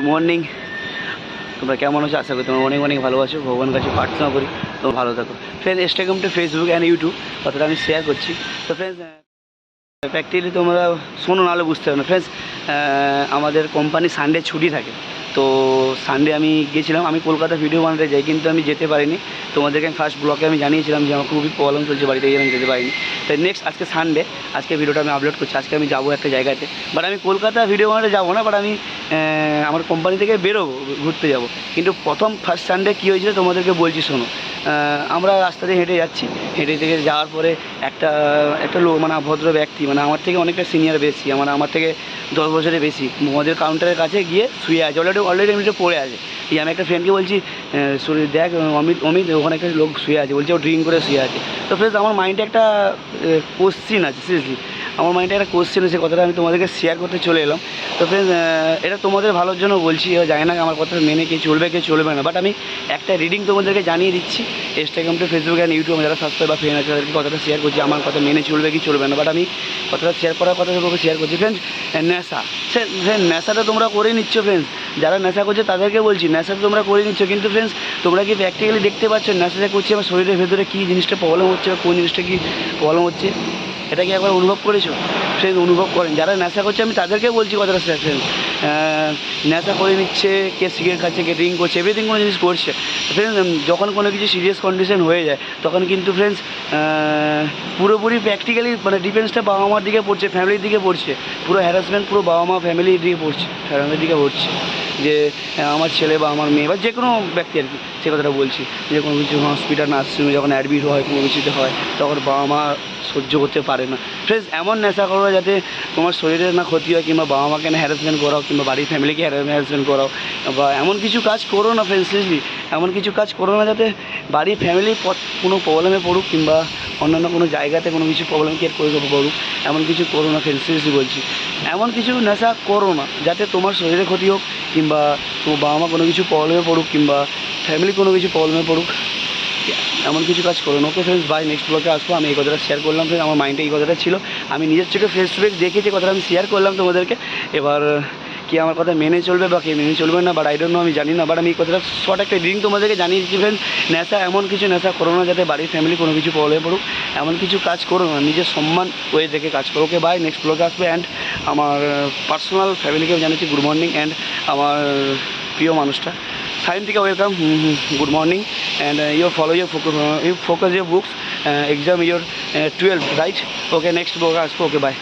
Morning, তোমরা কেমন আছো? আশা করি তোমরা অনেক অনেক ভালো আছো। ভগবানের কাছে প্রার্থনা করি তোমরা ভালো থাকো। Friends, Instagram to Facebook and YouTube কথাটা আমি শেয়ার করছি। তো ফ্রেন্ডস, প্র্যাকটিক্যালি তোমরা শোনো, নাহলে বুঝতে পারো না। ফ্রেন্ডস, আমাদের কোম্পানি সানডে ছুটি থাকে। তো সানডে আমি গেছিলাম, আমি কলকাতা ভিডিও বানাতে যাই, কিন্তু আমি যেতে পারিনি। তোমাদেরকে আমি ফার্স্ট ব্লগে আমি জানিয়েছিলাম যে আমার খুবই প্রবলেম চলছে বাড়িতে, গিয়ে আমি যেতে পারিনি। তাই নেক্সট আজকে সানডে, আজকে ভিডিওটা আমি আপলোড করছি। আজকে আমি যাবো একটা জায়গাতে, বাট আমি কলকাতা ভিডিও বানাতে যাবো না, বাট আমি আমার কোম্পানি থেকে বেরোবো, ঘুরতে যাব। কিন্তু ফার্স্ট সানডে কী হয়েছিল তোমাদেরকে বলছি, শোনো। আমরা রাস্তা দিয়ে হেঁটে যাচ্ছি, হেঁটে থেকে যাওয়ার পরে একটা লোক, মানে ভদ্র ব্যক্তি, মানে আমার থেকে অনেকটা সিনিয়র বেশি, আমার থেকে 10 বছরের বেশি, মদের কাউন্টারের কাছে গিয়ে শুয়ে আছে, অলরেডি এমনিতে পড়ে আছে। আমি একটা ফ্রেন্ডকে বলছি, শরীর দেখ অমিত ওখানে একটা লোক শুয়ে আছে, বলছে ও ড্রিঙ্ক করে শুয়ে আছে। তো ফ্রেন্ডস, আমার মাইন্ডে একটা কোশ্চিন আছে, সিরিয়াসলি আমার মাইন্ডে একটা কোশ্চেন আছে, কথাটা আমি তোমাদেরকে শেয়ার করতে চলে এলাম। তো ফ্রেন্ডস, এটা তোমাদের ভালোর জন্য বলছি, জানি না আমার কথা মেনে কে চলবে কে চলবে না, বাট আমি একটা রিডিং তোমাদেরকে জানিয়ে দিচ্ছি। Instagram to Facebook and YouTube যারা সাবস্ক্রাইব বা ফ্রেন্ড আছে তাদেরকে কথাটা শেয়ার করছি, আমার কথা মেনে চলবে কি চলবে না, বাট আমি কথাটা শেয়ার করার কথা তোমাকে শেয়ার করছি। ফ্রেন্ডস, নেশা, নেশাটা তোমরা করে নিচ্ছ। ফ্রেন্ডস, যারা নেশা করছে তাদেরকে বলছি, নেশাটা তোমরা করে নিচ্ছ, কিন্তু ফ্রেন্ডস তোমরা কি প্র্যাকটিক্যালি দেখতে পাচ্ছ নেশাটা করছি আমার শরীরের ভেতরে কী জিনিসটা প্রবলেম হচ্ছে বা কোন জিনিসটা কি প্রবলেম হচ্ছে? এটা কি একবার অনুভব করেছো? ফ্রেন্ডস, অনুভব করেন যারা নেশা করছে, আমি তাদেরকে বলছি কথাটা। ফ্রেন্ডস, নেশা করে নিচ্ছে, কে সিগারেট খাচ্ছে, কে ড্রিঙ্ক করছে, এভরিথিং কোনো জিনিস করছে। ফ্রেন্ডস, যখন কোনো কিছু সিরিয়াস কন্ডিশন হয়ে যায়, তখন কিন্তু ফ্রেন্ডস পুরোপুরি প্র্যাকটিক্যালি মানে ডিফেন্সটা বাবা মার দিকে পড়ছে, ফ্যামিলির দিকে পড়ছে। পুরো হ্যারাসমেন্ট পুরো বাবা মা ফ্যামিলির দিকে পড়ছে, ফ্যামিলির দিকে পড়ছে। যে আমার ছেলে বা আমার মেয়ে বা যে কোনো ব্যক্তি আর কি, সে কথাটা বলছি, যে কোনো কিছু হসপিটাল নার্সিংহোমে যখন অ্যাডমিট হয়, কোনো কিছুতে হয়, তখন বাবা মা সহ্য করতে পারে না। ফ্রেন্ডস, এমন নেশা করো যাতে তোমার শরীরের না ক্ষতি হয়, কিংবা বাবা মাকে না হ্যারাসমেন্ট করাও, কিংবা বাড়ির ফ্যামিলিকে হ্যারাসমেন্ট করাও, বা এমন কিছু কাজ করো না। ফ্রেন্ডস, সিরিয়াসলি এমন কিছু কাজ করো না যাতে বাড়ির ফ্যামিলি কোনো প্রবলেমে পড়ুক, কিংবা অন্যান্য কোনো জায়গাতে কোনো কিছু প্রবলেম ক্রিয়েট করে পড়ুক। এমন কিছু করো না। ফ্রেন্ডস, সিরিয়াসলি বলছি, এমন কিছু নেশা করো না যাতে তোমার শরীরে ক্ষতি হোক, কিংবা তোমার বাবা মা কোনো কিছু প্রবলেমে পড়ুক, কিংবা ফ্যামিলি কোনো কিছু প্রবলেমে পড়ুক। এমন কিছু কাজ করুন। ওকে ফ্রেন্ডস, বাই, নেক্সট ব্লগে আসবো। আমি এই কথাটা শেয়ার করলাম। ফ্রেন্ডস, আমার মাইন্ডে এই কথাটা ছিল, আমি নিজের চোখে ফেস টু ফেস দেখেছি, কথাটা আমি শেয়ার করলাম তোমাদেরকে। এবার কি আমার কথা মেনে চলবে বা কে মেনে চলবে না, বাট আই ডোন্ট নো, আমি জানি না, বাট আমি এই কথাটা শর্ট একটা রিডিং তোমাদেরকে জানিয়ে দিচ্ছি। ফ্রেন্ডস, নেশা, এমন কিছু নেশা করো না যাতে বাড়ির ফ্যামিলি কোনো কিছু প্রবলেমে পড়ুক। এমন কিছু কাজ করো না, নিজের সম্মান ওয়ে দেখে কাজ করো। ওকে বাই, নেক্সট ব্লগে আসবে। অ্যান্ড আমার পার্সোনাল ফ্যামিলিকেও জানাচ্ছি গুড মর্নিং, অ্যান্ড আমার প্রিয় মানুষটা Sayantika, welcome, good morning, and you follow your focus your books, exam your 12th, right? Okay, next blog, okay, bye.